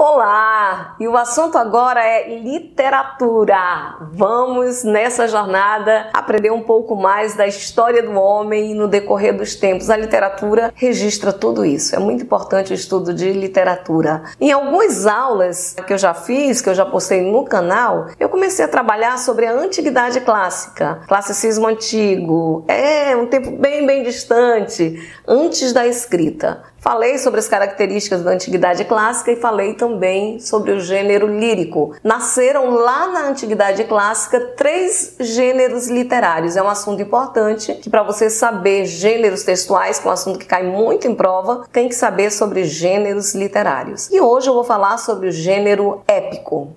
Olá! E o assunto agora é literatura. Vamos nessa jornada aprender um pouco mais da história do homem no decorrer dos tempos. A literatura registra tudo isso. É muito importante o estudo de literatura. Em algumas aulas que eu já fiz, que eu já postei no canal, eu comecei a trabalhar sobre a antiguidade clássica, classicismo antigo. É um tempo bem distante, antes da escrita. Falei sobre as características da antiguidade clássica e falei também sobre o gênero lírico. Nasceram lá na antiguidade clássica 3 gêneros literários. É um assunto importante que, para você saber gêneros textuais, que é um assunto que cai muito em prova, tem que saber sobre gêneros literários. E hoje eu vou falar sobre o gênero épico.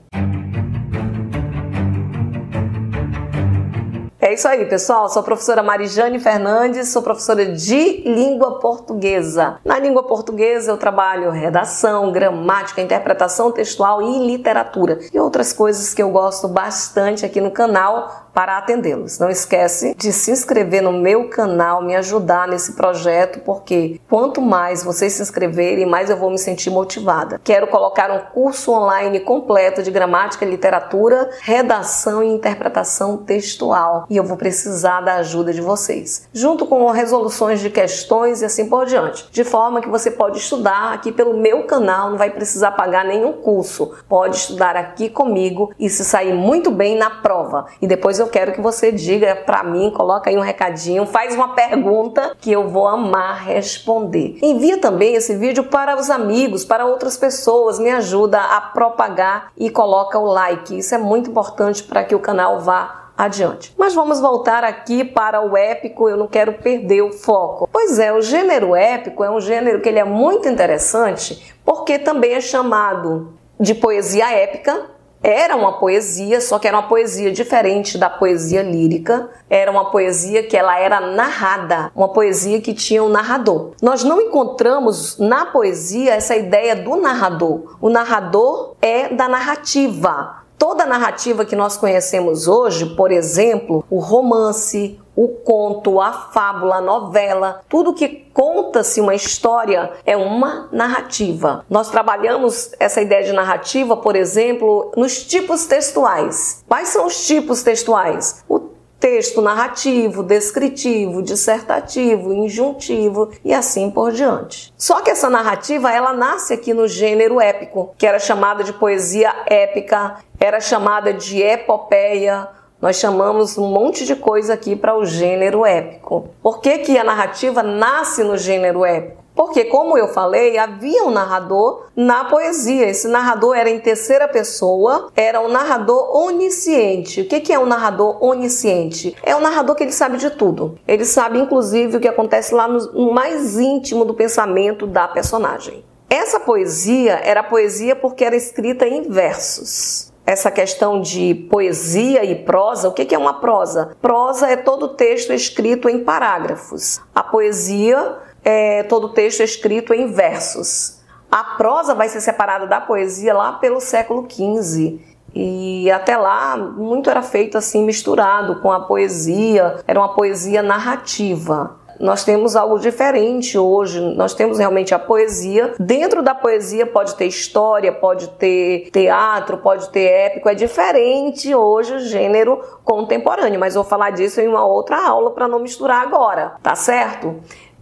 É isso aí, pessoal. Sou a professora Marijane Fernandes, sou professora de língua portuguesa. Na língua portuguesa eu trabalho redação, gramática, interpretação textual e literatura. E outras coisas que eu gosto bastante aqui no canal para atendê-los. Não esquece de se inscrever no meu canal, me ajudar nesse projeto, porque quanto mais vocês se inscreverem, mais eu vou me sentir motivada. Quero colocar um curso online completo de gramática, literatura, redação e interpretação textual. E eu vou precisar da ajuda de vocês, junto com resoluções de questões e assim por diante. De forma que você pode estudar aqui pelo meu canal, não vai precisar pagar nenhum curso. Pode estudar aqui comigo e se sair muito bem na prova. E depois eu quero que você diga pra mim, coloca aí um recadinho, faz uma pergunta que eu vou amar responder. Envia também esse vídeo para os amigos, para outras pessoas, me ajuda a propagar e coloca o like. Isso é muito importante para que o canal vá adiante. Mas vamos voltar aqui para o épico, eu não quero perder o foco. Pois é, o gênero épico é um gênero que ele é muito interessante porque também é chamado de poesia épica. Era uma poesia, só que era uma poesia diferente da poesia lírica. Era uma poesia que ela era narrada, uma poesia que tinha um narrador. Nós não encontramos na poesia essa ideia do narrador. O narrador é da narrativa. Toda a narrativa que nós conhecemos hoje, por exemplo, o romance, o conto, a fábula, a novela, tudo que conta-se uma história é uma narrativa. Nós trabalhamos essa ideia de narrativa, por exemplo, nos tipos textuais. Quais são os tipos textuais? O texto narrativo, descritivo, dissertativo, injuntivo e assim por diante. Só que essa narrativa, ela nasce aqui no gênero épico, que era chamada de poesia épica, era chamada de epopeia. Nós chamamos um monte de coisa aqui para o gênero épico. Por que que a narrativa nasce no gênero épico? Porque, como eu falei, havia um narrador na poesia. Esse narrador era em terceira pessoa, era um narrador onisciente. O que é um narrador onisciente? É um narrador que ele sabe de tudo. Ele sabe, inclusive, o que acontece lá no mais íntimo do pensamento da personagem. Essa poesia era poesia porque era escrita em versos. Essa questão de poesia e prosa, o que é uma prosa? Prosa é todo texto escrito em parágrafos. A poesia é todo texto escrito em versos. A prosa vai ser separada da poesia lá pelo século XV. E até lá, muito era feito assim, misturado com a poesia. Era uma poesia narrativa. Nós temos algo diferente hoje, nós temos realmente a poesia. Dentro da poesia pode ter história, pode ter teatro, pode ter épico. É diferente hoje o gênero contemporâneo, mas vou falar disso em uma outra aula para não misturar agora, tá certo?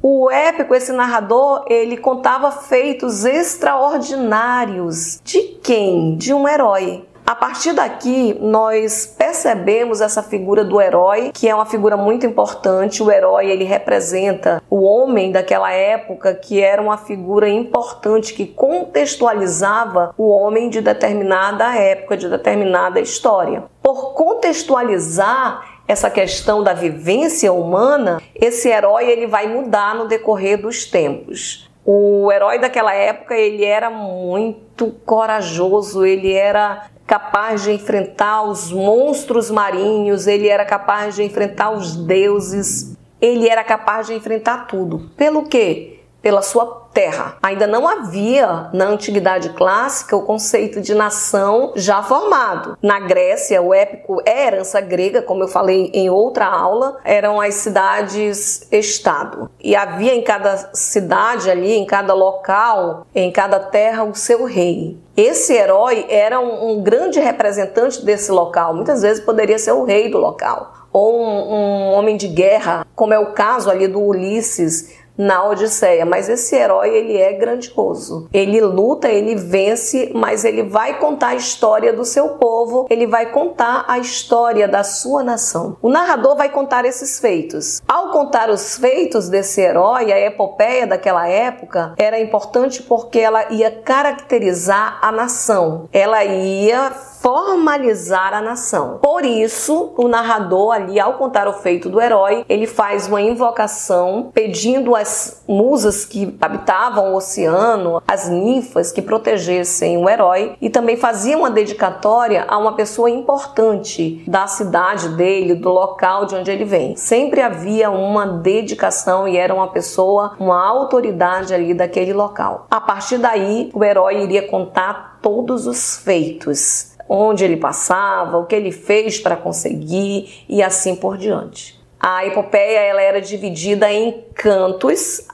O épico, esse narrador, ele contava feitos extraordinários. De quem? De um herói. A partir daqui, nós percebemos essa figura do herói, que é uma figura muito importante. O herói, ele representa o homem daquela época, que era uma figura importante, que contextualizava o homem de determinada época, de determinada história. Por contextualizar essa questão da vivência humana, esse herói ele vai mudar no decorrer dos tempos. O herói daquela época, ele era muito corajoso, ele era capaz de enfrentar os monstros marinhos, ele era capaz de enfrentar os deuses, ele era capaz de enfrentar tudo. Pelo quê? pela sua terra. Ainda não havia na Antiguidade Clássica o conceito de nação já formado. Na Grécia, o épico é herança grega, como eu falei em outra aula, eram as cidades-estado. E havia em cada cidade ali, em cada local, em cada terra, o seu rei. Esse herói era um grande representante desse local. Muitas vezes poderia ser o rei do local. Ou um homem de guerra, como é o caso ali do Ulisses, na Odisseia, mas esse herói ele é grandioso. Ele luta, ele vence, mas ele vai contar a história do seu povo, ele vai contar a história da sua nação. O narrador vai contar esses feitos. Ao contar os feitos desse herói, a epopeia daquela época era importante porque ela ia caracterizar a nação. Ela ia formalizar a nação. Por isso, o narrador ali, ao contar o feito do herói, ele faz uma invocação pedindo às musas que habitavam o oceano, as ninfas que protegessem o herói, e também fazia uma dedicatória a uma pessoa importante da cidade dele, do local de onde ele vem. Sempre havia uma dedicação e era uma pessoa, uma autoridade ali daquele local. A partir daí, o herói iria contar todos os feitos, onde ele passava, o que ele fez para conseguir e assim por diante. A epopeia ela era dividida em cantos,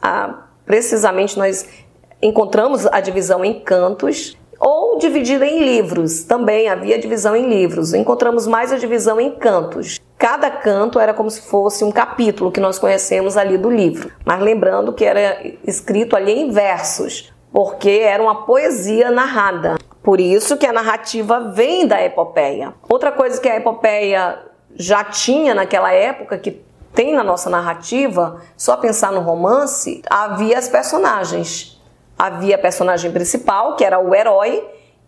precisamente nós encontramos a divisão em cantos, ou dividida em livros, também havia divisão em livros, encontramos mais a divisão em cantos. Cada canto era como se fosse um capítulo que nós conhecemos ali do livro, mas lembrando que era escrito ali em versos, porque era uma poesia narrada. Por isso que a narrativa vem da epopeia. Outra coisa que a epopeia já tinha naquela época, que tem na nossa narrativa, só pensar no romance, havia as personagens. Havia a personagem principal, que era o herói,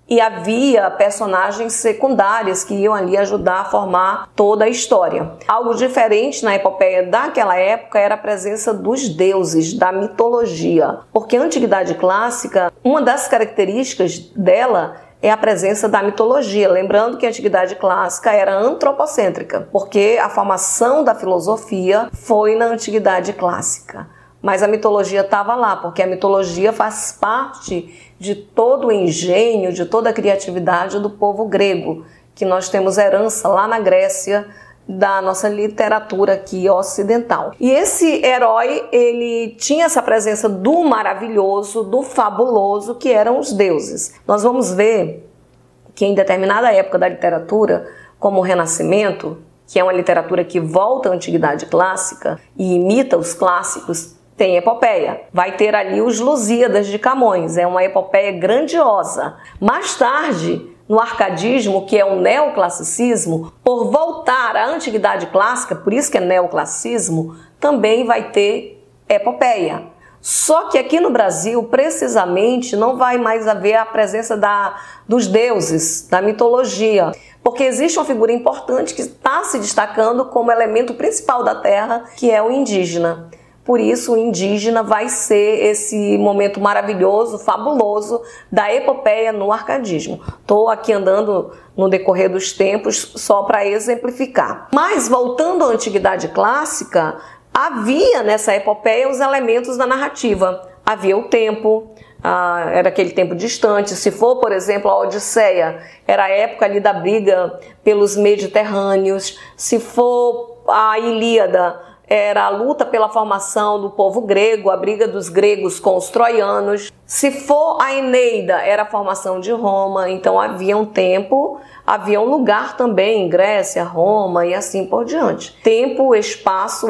e havia personagens secundárias que iam ali ajudar a formar toda a história. Algo diferente na epopeia daquela época era a presença dos deuses, da mitologia. Porque a Antiguidade Clássica, uma das características dela é a presença da mitologia. Lembrando que a Antiguidade Clássica era antropocêntrica, porque a formação da filosofia foi na Antiguidade Clássica. Mas a mitologia estava lá, porque a mitologia faz parte de todo o engenho, de toda a criatividade do povo grego, que nós temos herança lá na Grécia da nossa literatura aqui ocidental. E esse herói, ele tinha essa presença do maravilhoso, do fabuloso, que eram os deuses. Nós vamos ver que em determinada época da literatura, como o Renascimento, que é uma literatura que volta à Antiguidade Clássica e imita os clássicos, tem epopeia. Vai ter ali os Lusíadas de Camões, é uma epopeia grandiosa. Mais tarde, no arcadismo, que é o neoclassicismo, por voltar à Antiguidade Clássica, por isso que é neoclassicismo, também vai ter epopeia. Só que aqui no Brasil, precisamente, não vai mais haver a presença dos deuses, da mitologia, porque existe uma figura importante que está se destacando como elemento principal da terra, que é o indígena. Por isso, o indígena vai ser esse momento maravilhoso, fabuloso da epopeia no arcadismo. Estou aqui andando no decorrer dos tempos só para exemplificar. Mas, voltando à Antiguidade Clássica, havia nessa epopeia os elementos da narrativa. Havia o tempo, era aquele tempo distante. Se for, por exemplo, a Odisseia, era a época ali da briga pelos Mediterrâneos. Se for a Ilíada, era a luta pela formação do povo grego, a briga dos gregos com os troianos. Se for a Eneida, era a formação de Roma. Então havia um tempo, havia um lugar também em Grécia, Roma e assim por diante. Tempo, o espaço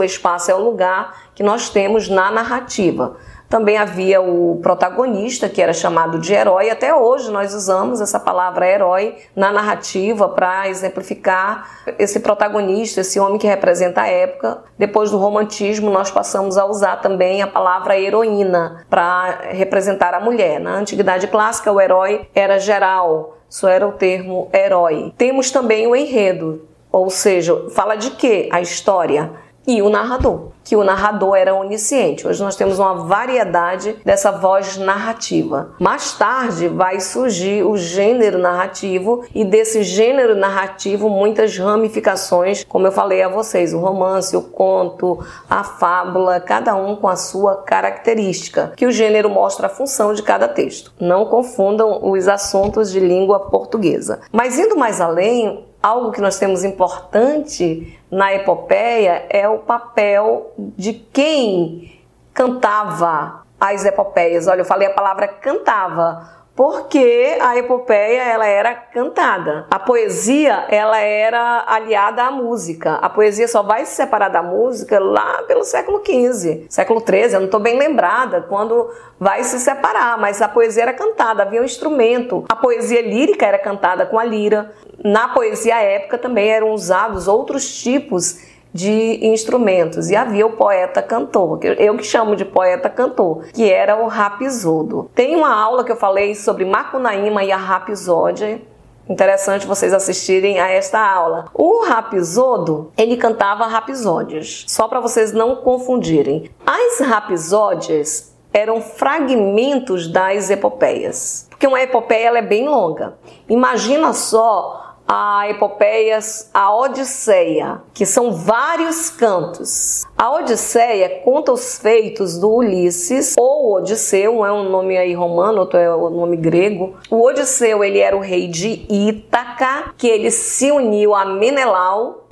é o lugar que nós temos na narrativa. Também havia o protagonista, que era chamado de herói. Até hoje nós usamos essa palavra herói na narrativa para exemplificar esse protagonista, esse homem que representa a época. Depois do romantismo, nós passamos a usar também a palavra heroína para representar a mulher. Na Antiguidade Clássica, o herói era geral, só era o termo herói. Temos também o enredo, ou seja, fala de quê? A história. e o narrador, que o narrador era onisciente. Hoje nós temos uma variedade dessa voz narrativa. Mais tarde vai surgir o gênero narrativo e desse gênero narrativo muitas ramificações, como eu falei a vocês, o romance, o conto, a fábula, cada um com a sua característica, que o gênero mostra a função de cada texto. Não confundam os assuntos de língua portuguesa. Mas indo mais além, algo que nós temos importante na epopeia é o papel de quem cantava as epopeias. Olha, eu falei a palavra cantava, porque a epopeia ela era cantada. A poesia ela era aliada à música. A poesia só vai se separar da música lá pelo século XV, século XIII, eu não estou bem lembrada quando vai se separar, mas a poesia era cantada, havia um instrumento. A poesia lírica era cantada com a lira. Na poesia épica também eram usados outros tipos de instrumentos, e havia o poeta-cantor, eu que chamo de poeta-cantor, que era o rapisodo. Tem uma aula que eu falei sobre Macunaíma e a rapsódia, interessante vocês assistirem a esta aula. O rapisodo, ele cantava rapsódias, só para vocês não confundirem. As rapsódias eram fragmentos das epopeias, porque uma epopeia ela é bem longa. Imagina só a epopeia, a Odisseia, que são vários cantos. A Odisseia conta os feitos do Ulisses, ou Odisseu, um é um nome aí romano, outro é o nome grego. O Odisseu, ele era o rei de Ítaca, que ele se uniu a Menelau.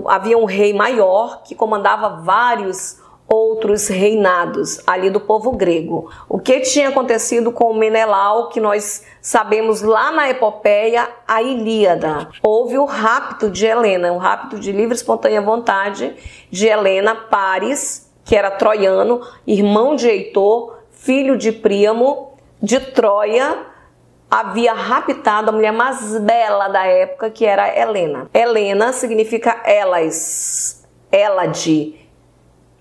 Havia um rei maior que comandava vários outros reinados ali do povo grego. O que tinha acontecido com Menelau, que nós sabemos lá na epopeia, a Ilíada. Houve o rapto de Helena, um rapto de livre e espontânea vontade de Helena. Paris, que era troiano, irmão de Heitor, filho de Príamo, de Troia, havia raptado a mulher mais bela da época, que era Helena. Helena significa Elas, Elade,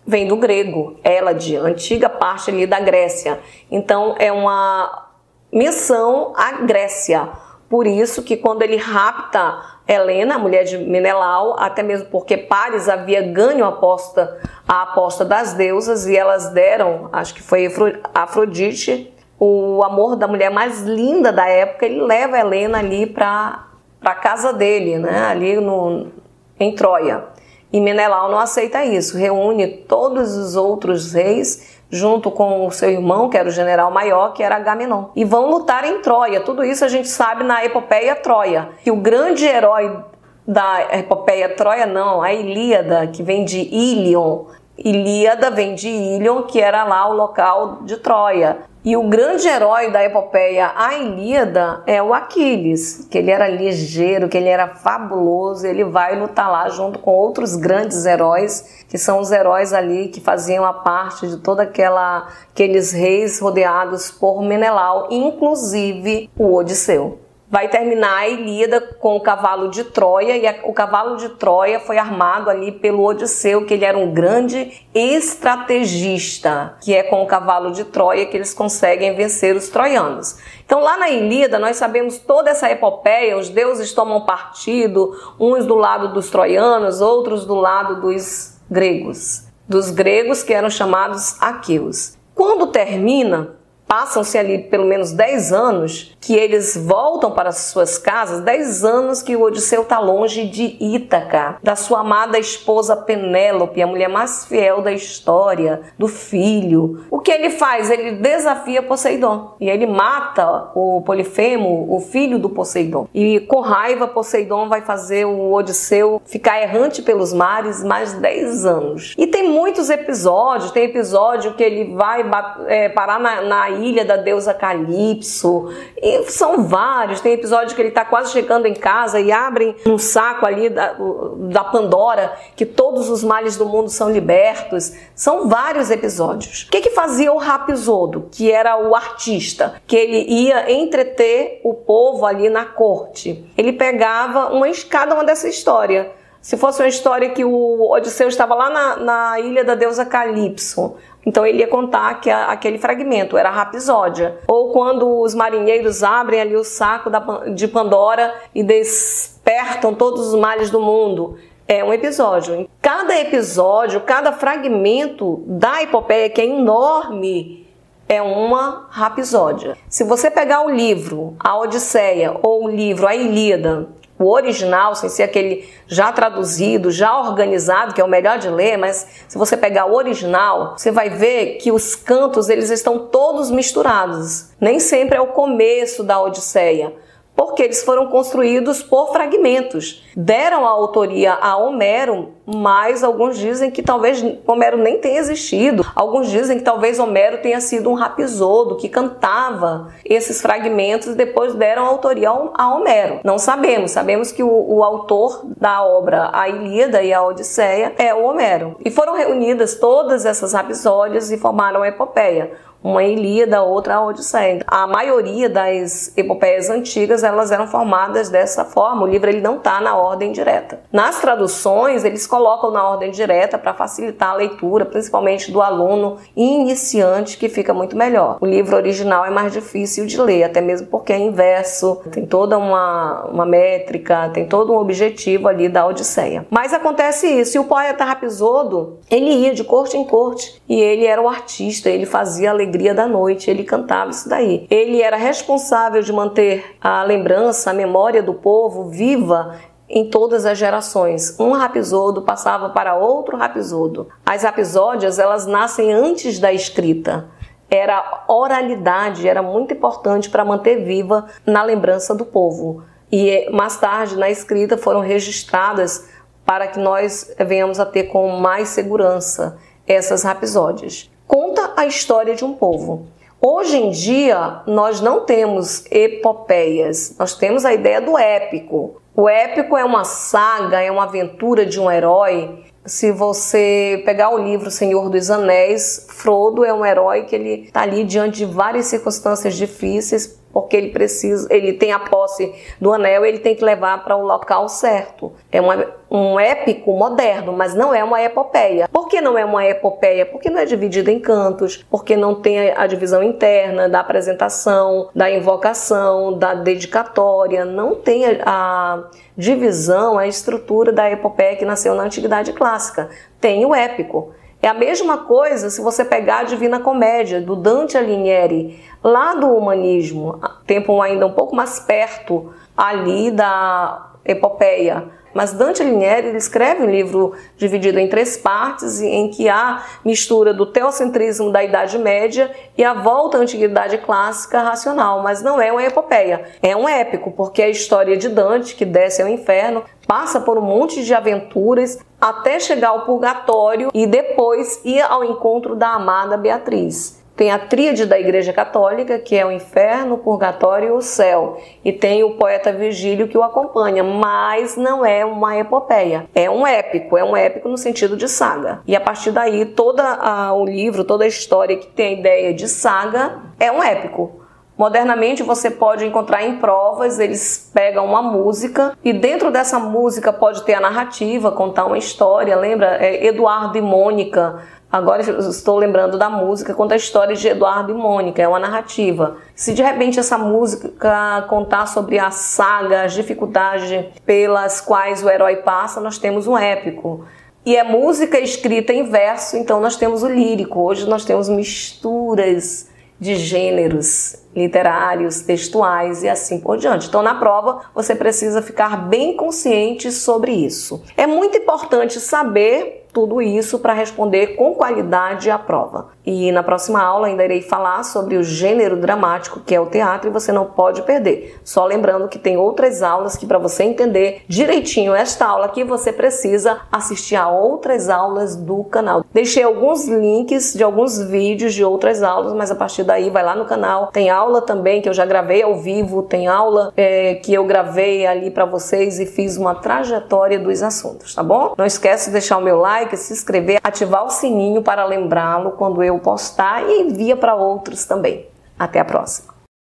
vem do grego, Elade, antiga parte ali da Grécia. Então é uma menção à Grécia. Por isso que quando ele rapta Helena, a mulher de Menelau, até mesmo porque Paris havia ganho a aposta das deusas e elas deram, acho que foi Afrodite, o amor da mulher mais linda da época, ele leva Helena ali para a casa dele, né, ali em Troia. E Menelau não aceita isso, reúne todos os outros reis junto com o seu irmão, que era o general maior, que era Agamenon, e vão lutar em Troia. Tudo isso a gente sabe na epopeia Troia, que o grande herói da epopeia Troia, não, a Ilíada, que vem de Ilion. Ilíada vem de Ilion, que era lá o local de Troia. E o grande herói da epopeia, a Ilíada, é o Aquiles, que ele era ligeiro, que ele era fabuloso, ele vai lutar lá junto com outros grandes heróis, que são os heróis ali que faziam a parte de toda aqueles reis rodeados por Menelau, inclusive o Odisseu. Vai terminar a Ilíada com o cavalo de Troia, e o cavalo de Troia foi armado ali pelo Odisseu, que ele era um grande estrategista, que é com o cavalo de Troia que eles conseguem vencer os troianos. Então lá na Ilíada nós sabemos toda essa epopeia, os deuses tomam partido, uns do lado dos troianos, outros do lado dos gregos que eram chamados aqueus. Quando termina, passam-se ali pelo menos 10 anos que eles voltam para suas casas, 10 anos que o Odisseu está longe de Ítaca, da sua amada esposa Penélope, a mulher mais fiel da história, do filho. O que ele faz? Ele desafia Poseidon e ele mata o Polifemo, o filho do Poseidon. E com raiva, Poseidon vai fazer o Odisseu ficar errante pelos mares mais 10 anos. E tem muitos episódios, tem episódio que ele vai parar na ilha da deusa Calipso, e são vários. Tem episódio que ele está quase chegando em casa e abrem um saco ali da Pandora, que todos os males do mundo são libertos. São vários episódios. O que fazia o Rapisodo, que era o artista, que ele ia entreter o povo ali na corte? Ele pegava cada uma dessa história. Se fosse uma história que o Odisseu estava lá na ilha da deusa Calipso, então ele ia contar que aquele fragmento era a rapsódia. Ou quando os marinheiros abrem ali o saco de Pandora e despertam todos os males do mundo, é um episódio. Cada episódio, cada fragmento da epopeia, que é enorme, é uma rapsódia. Se você pegar o livro A Odisseia ou o livro A Ilíada, o original, sem ser aquele já traduzido, já organizado, que é o melhor de ler, mas se você pegar o original, você vai ver que os cantos eles estão todos misturados. Nem sempre é o começo da Odisseia, porque eles foram construídos por fragmentos. Deram a autoria a Homero, mas alguns dizem que talvez Homero nem tenha existido. Alguns dizem que talvez Homero tenha sido um rapsodo que cantava esses fragmentos e depois deram a autoria a Homero. Não sabemos. Sabemos que o autor da obra A Ilíada e a Odisseia é o Homero. E foram reunidas todas essas rapsódias e formaram a epopeia. Uma Ilíada, outra a Odisseia. A maioria das epopeias antigas, elas eram formadas dessa forma. O livro ele não está na ordem direta. Nas traduções, eles colocam na ordem direta para facilitar a leitura, principalmente do aluno iniciante, que fica muito melhor. O livro original é mais difícil de ler, até mesmo porque é inverso, tem toda uma métrica, tem todo um objetivo ali da Odisseia. Mas acontece isso, e o poeta Rapsodo, ele ia de corte em corte, e ele era o artista, ele fazia a alegria da noite, ele cantava isso daí. Ele era responsável de manter a lembrança, a memória do povo viva em todas as gerações. Um rapsodo passava para outro rapsodo. As rapsódias, elas nascem antes da escrita. Era oralidade, era muito importante para manter viva na lembrança do povo. E mais tarde, na escrita, foram registradas para que nós venhamos a ter com mais segurança essas rapsódias. Conta a história de um povo. Hoje em dia, nós não temos epopeias, nós temos a ideia do épico. O épico é uma saga, é uma aventura de um herói. Se você pegar o livro Senhor dos Anéis, Frodo é um herói que ele está ali diante de várias circunstâncias difíceis, porque ele tem a posse do anel, ele tem que levar para o local certo. É um épico moderno, mas não é uma epopeia. Por que não é uma epopeia? Porque não é dividida em cantos, porque não tem a divisão interna da apresentação, da invocação, da dedicatória, não tem a divisão, a estrutura da epopeia que nasceu na Antiguidade Clássica. Tem o épico. É a mesma coisa se você pegar a Divina Comédia, do Dante Alighieri, lá do humanismo, tempo ainda um pouco mais perto ali da epopeia. Mas Dante Alighieri ele escreve um livro dividido em 3 partes, em que há mistura do teocentrismo da Idade Média e a volta à Antiguidade Clássica racional, mas não é uma epopeia, é um épico, porque é a história de Dante, que desce ao inferno, passa por um monte de aventuras até chegar ao purgatório e depois ir ao encontro da amada Beatriz. Tem a tríade da Igreja Católica, que é o inferno, o purgatório e o céu. E tem o poeta Virgílio que o acompanha, mas não é uma epopeia. É um épico no sentido de saga. E a partir daí, todo o livro, toda a história que tem a ideia de saga é um épico. Modernamente você pode encontrar em provas, eles pegam uma música e dentro dessa música pode ter a narrativa, contar uma história. Lembra? Eduardo e Mônica. Agora eu estou lembrando da música, conta a história de Eduardo e Mônica, é uma narrativa. Se de repente essa música contar sobre a saga, as dificuldades pelas quais o herói passa, nós temos um épico. E é música escrita em verso, então nós temos o lírico. Hoje nós temos misturas de gêneros literários, textuais e assim por diante. Então na prova você precisa ficar bem consciente sobre isso. É muito importante saber tudo isso para responder com qualidade à prova. E na próxima aula ainda irei falar sobre o gênero dramático, que é o teatro, e você não pode perder. Só lembrando que tem outras aulas que para você entender direitinho esta aula aqui, você precisa assistir a outras aulas do canal. Deixei alguns links de alguns vídeos de outras aulas, mas a partir daí vai lá no canal. Tem aula também que eu já gravei ao vivo, tem aula que eu gravei ali para vocês e fiz uma trajetória dos assuntos, tá bom? Não esquece de deixar o meu like, se inscrever, ativar o sininho para lembrá-lo quando eu postar e envia para outros também. Até a próxima!